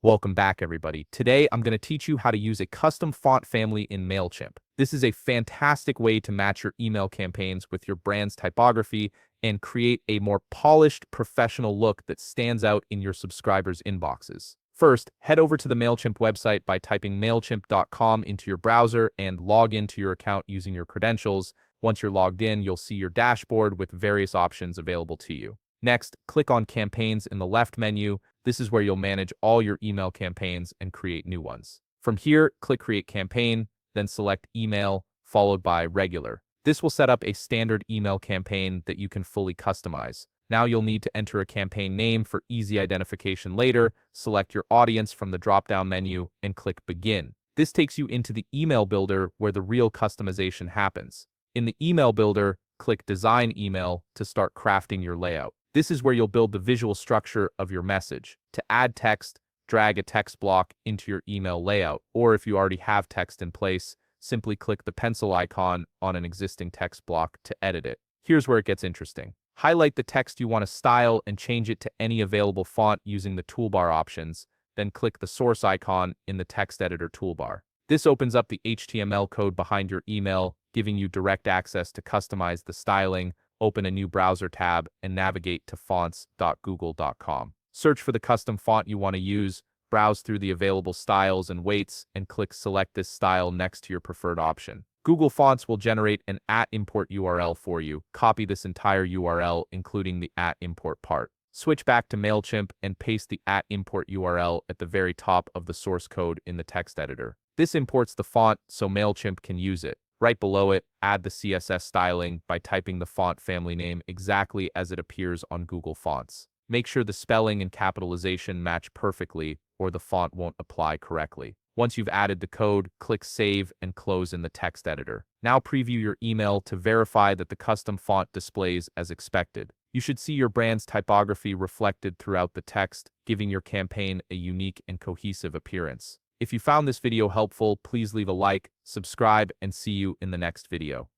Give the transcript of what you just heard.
Welcome back, everybody. Today, I'm going to teach you how to use a custom font family in Mailchimp. This is a fantastic way to match your email campaigns with your brand's typography and create a more polished, professional look that stands out in your subscribers' inboxes. First, head over to the Mailchimp website by typing mailchimp.com into your browser and log into your account using your credentials. Once you're logged in, you'll see your dashboard with various options available to you. Next, click on Campaigns in the left menu. This is where you'll manage all your email campaigns and create new ones. From here, click Create Campaign, then select Email, followed by Regular. This will set up a standard email campaign that you can fully customize. Now you'll need to enter a campaign name for easy identification later. Select your audience from the drop-down menu and click Begin. This takes you into the email builder where the real customization happens. In the email builder, click Design Email to start crafting your layout. This is where you'll build the visual structure of your message. To add text, drag a text block into your email layout, or if you already have text in place, simply click the pencil icon on an existing text block to edit it. Here's where it gets interesting. Highlight the text you want to style and change it to any available font using the toolbar options, then click the source icon in the text editor toolbar. This opens up the HTML code behind your email, giving you direct access to customize the styling. Open a new browser tab and navigate to fonts.google.com. Search for the custom font you want to use, browse through the available styles and weights, and click Select this style next to your preferred option. Google Fonts will generate an @import URL for you. Copy this entire URL, including the @import part. Switch back to Mailchimp and paste the @import URL at the very top of the source code in the text editor. This imports the font so Mailchimp can use it. Right below it, add the CSS styling by typing the font family name exactly as it appears on Google Fonts. Make sure the spelling and capitalization match perfectly, or the font won't apply correctly. Once you've added the code, click Save and close in the text editor. Now preview your email to verify that the custom font displays as expected. You should see your brand's typography reflected throughout the text, giving your campaign a unique and cohesive appearance. If you found this video helpful, please leave a like, subscribe, and see you in the next video.